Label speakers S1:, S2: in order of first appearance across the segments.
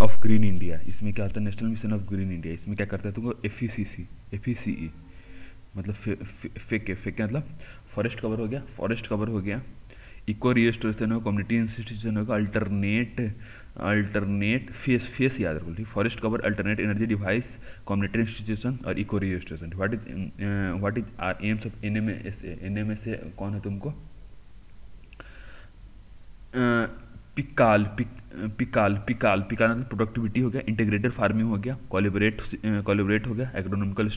S1: Of green India, इसमें क्या होता है, national mission of green India, इसमें क्या करता है तुमको एफईसीई मतलब फेक मतलब फॉरेस्ट कवर हो गया, इको रिस्टोरेशन होगा, कम्युनिटी इंस्टीट्यूशन होगा, अल्टरनेट फेस याद रखो, ठीक, forest cover, alternate energy device, community institution और eco restoration. What is are aims of NMSA कौन है तुमको, पिकाल मतलब प्रोडक्टिविटी हो गया, इंटीग्रेटेड फार्मिंग हो गया, कोलैबोरेट हो गया, एग्रोनॉमिकल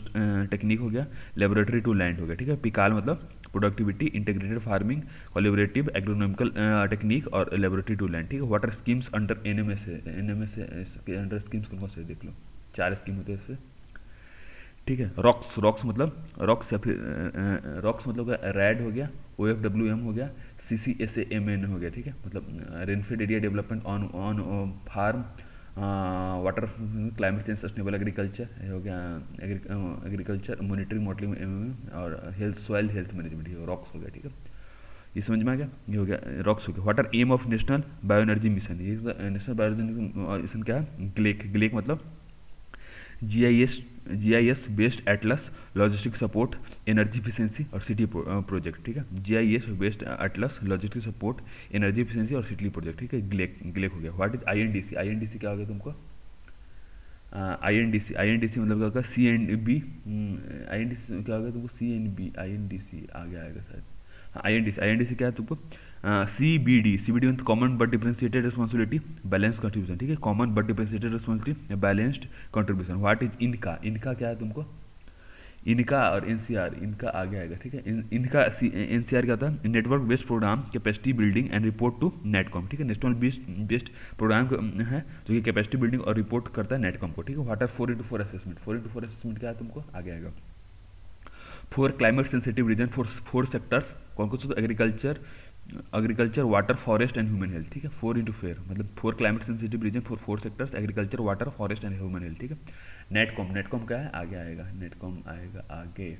S1: टेक्निक हो गया, लेबोरेटरी टू लैंड हो गया, ठीक है। पिकाल मतलब productivity, integrated farming, collaborative, agronomical technique और लेबोरेटरी टू लैंड, ठीक है। वाटर स्कीम्स अंडर एनएमएसए के अंडर स्कीम्स कौन कौन से देख लो, 4 स्कीम होते हैं इससे, ठीक है। रॉक्स मतलब रैड हो गया, OFWM हो गया, CCSAMN हो गया, ठीक है, मतलब rainfed area development on farm water climate change sustainable agriculture हो गया, एग्रीकल्चर मॉनिटरिंग मॉडलिंग और हेल्थ सॉइल हेल्थ मैनेजमेंट, ये रॉक्स हो गया, ठीक है। ये समझ में आ गया, ये हो गया रॉक्स हो गया। What are aims of national bio energy mission, ये नेशनल बायो एनर्जी मिशन क्या है, ग्लेक मतलब GIS based atlas logistic support energy efficiency और सिटी प्रोजेक्ट, ठीक है। GIS based atlas logistic support energy efficiency और सिटी प्रोजेक्ट, ठीक है। ग्लेक हो गया। व्हाट इज आईएनडीसी क्या हो गया तुमको, आईएनडीसी मतलब क्या होगा, CNB, आईएनडीसी क्या हो गया तुमको, CNB आईएनडीसी आगे आएगा शायद, आईएनडीसी क्या है तुमको, CBD मतलब common but differentiated responsibility balance contribution, ठीक है, common but differentiated responsibility balanced contribution. What is इनका क्या है तुमको, इनका और एनसीआर, इनका आगे आएगा, ठीक है। इनका एनसीआर क्या होता है, network based programme capacity building and report to NATCOM, ठीक है। नेशनल बेस्ड प्रोग्राम है जो कि कैपेसिटी बिल्डिंग और रिपोर्ट करता है नेटकॉम को, ठीक है। What are 4x4 assessment, 4x4 assessment क्या है तुमको आगे आएगा। 4 क्लाइमेट सेंसिटिव रीजन, 4 सेक्टर्स कौन कौन से, agriculture water forest and human health, ठीक है। 4x4 मतलब 4 climate sensitive region for 4 sectors, agriculture water forest and human health, ठीक है। नेटकॉम क्या है आगे आएगा, नेटकॉम आएगा आगे।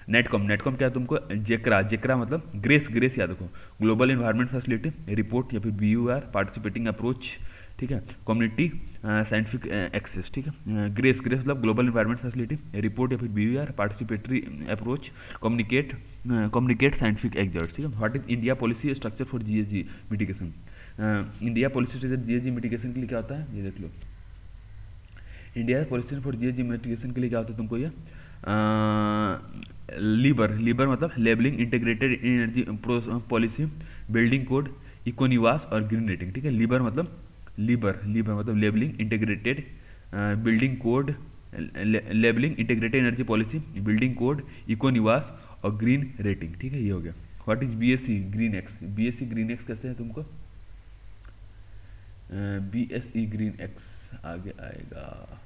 S1: नेटकॉम क्या है तुमको, जेकरा मतलब ग्रेस याद रखो, ग्लोबल एनवायरनमेंट फैसिलिटी रिपोर्ट या फिर BUR पार्टिसिपेटिंग अप्रोच, ठीक है। कम्युनिटी साइंटिफिक एक्सेस, ठीक है। ग्रेस मतलब ग्लोबल एनवायरनमेंट फैसिलिटी रिपोर्ट या फिर BUR participatory approach, communicate scientific experts, ठीक है। What is India policy structure for GHG mitigation, India policy structure GHG mitigation के लिए क्या होता है, ये देख लो। India policy for GHG mitigation के लिए क्या होता है तुमको, ये लीबर मतलब labelling, integrated energy policy, building code, Eco Niwas और ग्रीन रेटिंग, ठीक है। लीबर मतलब labelling, integrated building code, labelling, integrated energy policy, building code, Eco Niwas और ग्रीन रेटिंग, ठीक है। ये हो गया। What is BSE green x कैसे है तुमको, BSE ग्रीन एक्स आगे आएगा,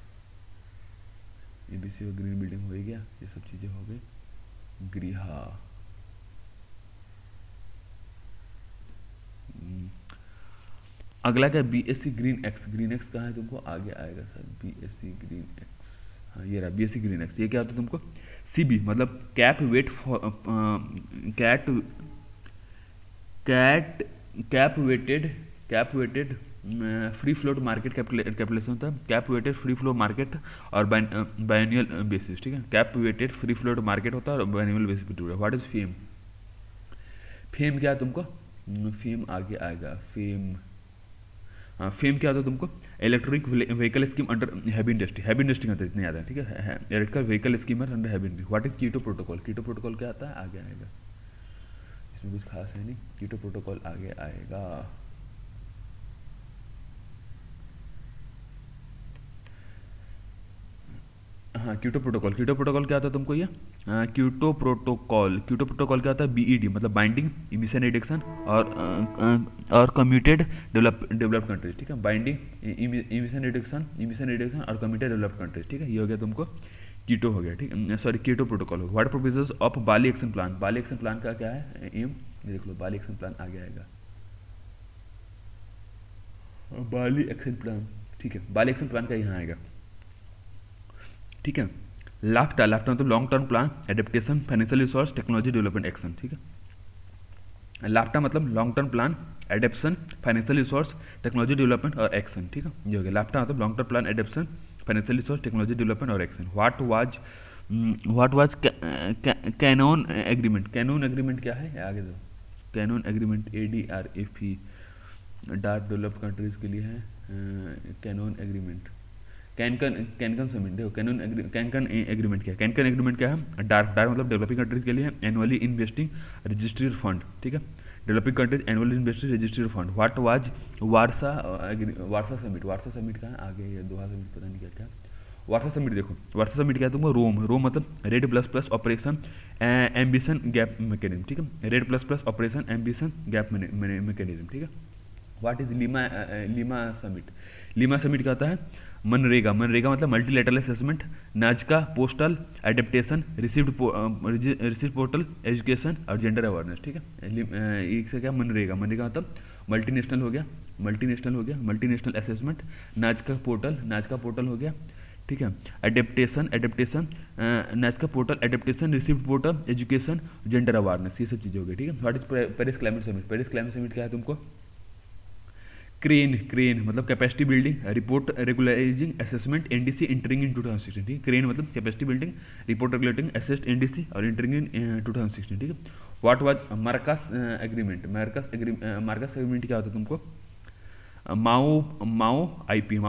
S1: ABC और ग्रीन बिल्डिंग हो ही गया, ये सब चीजें हो गई। गृहा अगला क्या, BSE ग्रीन एक्स कहाँ है तुमको आगे आएगा सर, BSE ग्रीन एक्स, हाँ ये रहा BSE ग्रीन एक्स। ये क्या होता है तुमको, CB मतलब cap weighted free float market capitalisation होता है, cap weighted free flow market और बायनुअल बेसिस, ठीक है। Cap weighted free float market होता है और बायनुअल बेसिस पे। व्हाट इज फेम क्या है तुमको, फेम आगे आएगा, फेम क्या होता है तुमको, electric vehicle scheme under heavy industry अंदर इतने याद है, ठीक है। Electrical vehicle scheme under heavy industry. What is Kyoto protocol क्या आता है आगे आएगा, इसमें कुछ खास है नहीं, कीटो प्रोटोकॉल आगे आएगा। हाँ कीटो प्रोटोकॉल क्या होता है तुमको, ये कीटो प्रोटोकॉल क्या होता है, BED मतलब बाइंडिंग इमिशन रिडक्शन और कम्यूटेड डेवलप्ड कंट्रीज, ठीक है। बाइंडिंग इमिशन रिडक्शन और कम्यूटेड डेवलप्ड कंट्रीज, ठीक है। ये हो गया तुमको कीटो हो गया, ठीक है, सॉरी कीटो प्रोटोकॉल हो गया। What provisions of Bali action plan का क्या है एम, देख लो बाली एक्शन प्लान आगे आएगा, बाली एक्शन प्लान, ठीक है। बाली एक्शन प्लान का यहाँ आएगा, ठीक है। लाफ्टा मतलब long term plan adaptation financial resource technology development action, ठीक है। लाप्टा मतलब long term plan, adaptation, financial resource, technology development और एक्शन, ठीक है, ये हो गया। लाप्टा मतलब long term plan, adaptation, financial resource, technology development और action. What was Cancun agreement. Cancun agreement क्या है, आगे दो। कैनोन एग्रीमेंट ADRFE डार्क डेवलप्ड कंट्रीज के लिए है। कैनोन एग्रीमेंट, कैनकन समिट, देखो कैनकन एग्रीमेंट क्या है। कैनकन एग्रीमेंट क्या है, डार्क मतलब डेवलपिंग कंट्रीज के लिए है। एनुअली इन्वेस्टिंग रजिस्ट्री फंड, ठीक है, developing countries annually investing registry fund. What was Warsaw summit का है, आगे ये दोहा समिट पता नहीं क्या क्या। वारसा समिट देखो, वारसा समिट क्या है तुमको, रोम मतलब red plus plus operation ambition gap mechanism, ठीक है, red plus plus operation ambition gap mechanism, ठीक है। What is Lima summit. Lima summit क्या होता है, मनरेगा मतलब multilateral assessment, नाजका postal adaptation, received portal education और जेंडर अवेयरनेस, ठीक है। एक से क्या मनरेगा मतलब मल्टीनेशनल हो गया, मल्टीनेशनल असेसमेंट, नाजका पोर्टल हो गया, ठीक है। एडेप्टेशन नाजका portal adaptation, received portal education, gender awareness, ये सब चीज़ें हो गई, ठीक है। What is Paris climate summit. Paris climate summit क्या है तुमको, क्रेन मतलब capacity building, report regularising assessment, NDC entering in 2016, ठीक है। क्रेन मतलब capacity building, report regulating assessed NDC और इंटरिंग इन 2016, ठीक है। व्हाट वाज मार्कस एग्रीमेंट। मार्कस एग्रीमेंट क्या होता है तुमको, माओ आईपी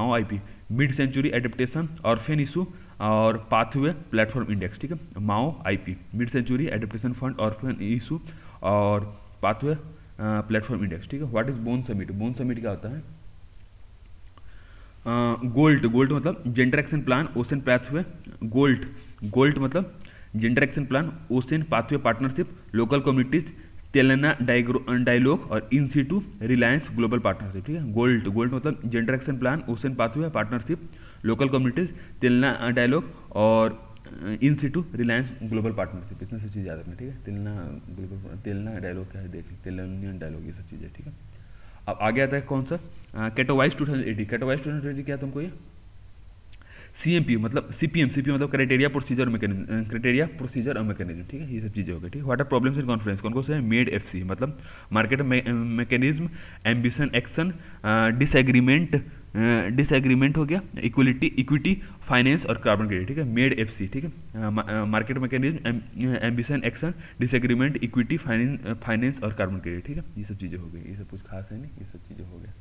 S1: mid century adaptation, orphan issue और पाथवे प्लेटफॉर्म इंडेक्स, ठीक है। माओ आईपी mid century adaptation fund, orphan issue और पाथवे प्लेटफॉर्म इंडेक्स, ठीक है। व्हाट इज बोन समिट क्या होता है, गोल्ट मतलब gender action plan, ocean pathway, गोल्ट मतलब gender action plan, ocean pathway partnership, local communities, Telangana dialogue और in situ reliance global partnership, ठीक है। गोल्ट मतलब gender action plan, ocean pathway partnership, local communities, Telangana dialogue और in situ reliance global partnership, इतनी सब चीज़ याद रखना, ठीक है। तेलंगाना डायलॉग क्या है देख ली, तेलंगाना डायलॉग, ये सब चीज़ें, ठीक है। अब आगे आता है कौन सा, कैटोवाइज 2080 क्या है तुमको ये, CMP मतलब CPM मतलब क्राइटेरिया प्रोसीजर मैकेनिज्म, ठीक है, ये सब चीज़ें हो गई, ठीक है। What are problems in conference, कौन से है, मेड FC मतलब market mechanism, ambition action, disagreement हो गया, इक्विटी फाइनेंस और कार्बन क्रेडिट, ठीक है। मेड FC, ठीक है, market mechanism, ambition action, disagreement, equity finance और कार्बन क्रेडिट, ठीक है, ये सब चीज़ें हो गई। ये सब कुछ खास है नहीं, ये सब चीज़ें हो गया,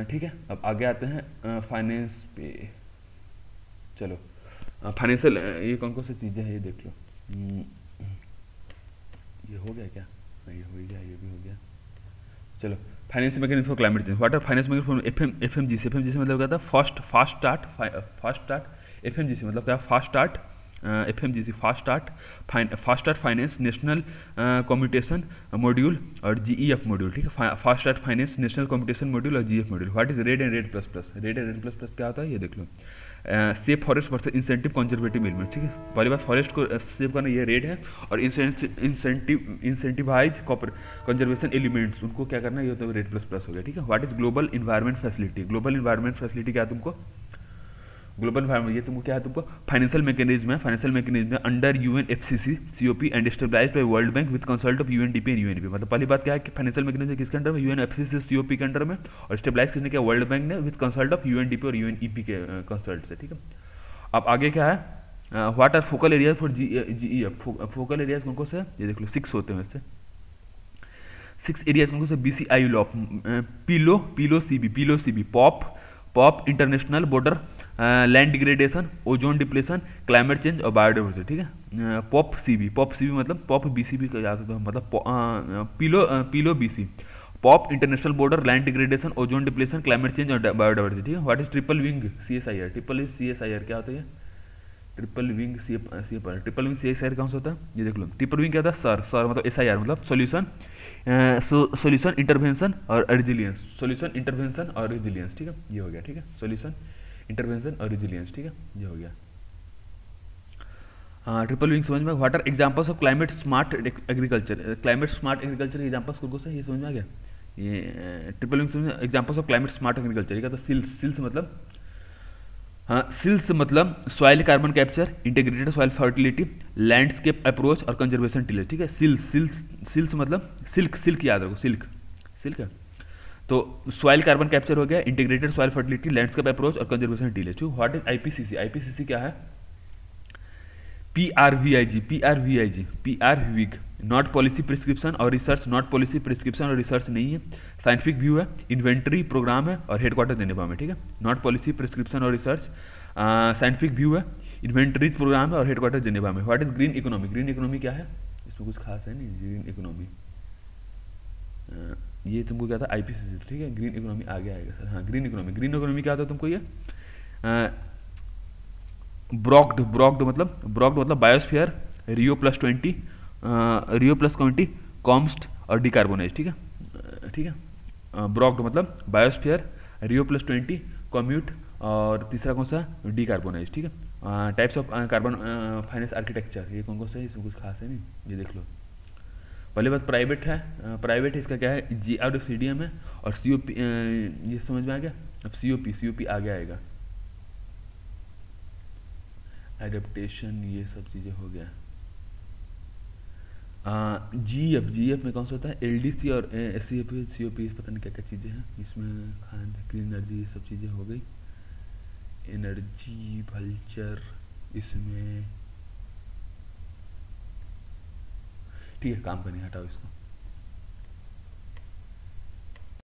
S1: ठीक है। अब आगे आते हैं फाइनेंस पे, चलो फाइनेंशियल ये कौन सी चीज़ें हैं ये देख लो। ये हो गया क्या, ये हो गया, ये भी हो गया। चलो financial mechanism for climate change. What are finance mechanism for FMGC मतलब क्या था, फास्ट स्टार्ट। FMGC मतलब क्या, fast start, FMGC fast start finance national commutation module और GEF मॉड्यूल, ठीक है। Fast start finance national commutation module और GEF module. What is red and red plus plus क्या होता है ये देख लो। Safe forest versus incentive conservative element, ठीक है। पहली बात फॉरेस्ट को सेव करना ये रेड है, और इंसेंटिवाइज कंजर्वेशन एलिमेंट्स उनको क्या करना ये होता है रेड प्लस हो गया, ठीक है। What is global environment facility क्या है तुमको, ग्लोबल इन्वायरमेंट ये तुमको क्या है तुमको, फाइनेंशियल मैकेनिज्म है under UNFCCC COP and stabilized by world bank with consult of UNDP and UNEP। मतलब पहली बात क्या है कि फाइनेंशियल मैकेनिज्म किसके अंडर में, UNFCCC COP के अंडर में, और स्टेबलाइज किसने किया, वर्ल्ड बैंक ने विद कंसल्ट ऑफ UNDP और UNEP के कंसल्ट से, ठीक है। अब आगे क्या है, what are focal areas for GEF। Focal areas कौन से ये देख लो, 6 होते हैं वैसे, 6 एरियाज कौन से, BCI लॉ, पीलो CB, pop international border, land degradation, ozone depletion, climate change और बायोडाइवर्सिटी, ठीक है। पॉप CB मतलब पॉप BCB का याद होता है, मतलब पीलो BC, pop international border, land degradation, ozone depletion, climate change और बायोडाइवर्सिटी, ठीक है। What is triple wing CSIR क्या होता है, ट्रिपल विंग CSIR कौन सा होता है ये देख लो। ट्रिपल विंग क्या होता है, सर मतलब SIR मतलब सोल्यूशन इंटरवेंशन और रेजिलियंस, ठीक है, ये हो गया, ठीक है। सोल्यूशन इंटरवेंशन और रेजिलियंस, ठीक है, ये हो गया। हाँ ट्रिपल विंग समझ में। What are examples of climate smart agriculture examples कौन से ये समझ में आ गया। ये ट्रिपल विंग समझ, examples of climate smart agriculture, ये क्या था, सिल्स मतलब हाँ, सिल्स मतलब soil carbon capture, integrated soil fertility, landscape approach और कंजर्वेशन टिलेज। ठीक है, सिल्स मतलब सिल्क, सिल्क याद रखो, सिल्क, सिल्क है। तो सॉइल कार्बन कैप्चर हो गया, integrated soil fertility, landscape approach और conservation tillage. What is IPCC? IPCC क्या है? PRVIG, PRVIG, PRVIG, not policy prescription और रिसर्च, नॉट पॉलिसी प्रिस्क्रिप्शन और रिसर्च नहीं है, साइंटिफिक व्यू है, इन्वेंट्री प्रोग्राम है और हेडक्वार्टर जेनेवा में। ठीक है, नॉट पॉलिसी प्रिस्क्रिप्शन और रिसर्च, साइंटिफिक व्यू है, इन्वेंट्रीज प्रोग्राम है और हेडक्वार्टर जेनेवा में। What is green economy? Green economy क्या है? इसमें कुछ खास है नहीं। ग्रीन इकोनॉमी ये तुमको क्या था? आईपीसीसी। ठीक है, ग्रीन इकोनॉमी आगे आएगा सर। हाँ, ग्रीन इकोनॉमी, ग्रीन इकोनॉमी क्या आता है तुमको? ये ब्रॉक्ड मतलब बायोस्फीयर, रियो+20, रियो+20, कॉम्स्ट और डिकार्बोनाइज। ठीक है, ठीक है। ब्रॉक्ड मतलब बायोस्फीयर, रियो+20, कम्यूट और तीसरा कौन सा? डिकार्बोनाइज। ठीक है। Types of carbon finance architecture, ये कौन कौन सा है? इसमें कुछ खास है नहीं, ये देख लो। पहले बात प्राइवेट है, प्राइवेट है, इसका क्या है? GRCDM है और COP, ये समझ में आ गया। अब COP आगे आएगा, एडेप्टेशन, ये सब चीज़ें हो गया। GF में कौन सा होता है? LDC और SCF, COP, पता नहीं क्या क्या चीज़ें हैं इसमें। खान, क्लीन एनर्जी, ये सब चीज़ें हो गई। एनर्जी वल्चर इसमें, ठीक है, काम करनी, हटाओ इसको।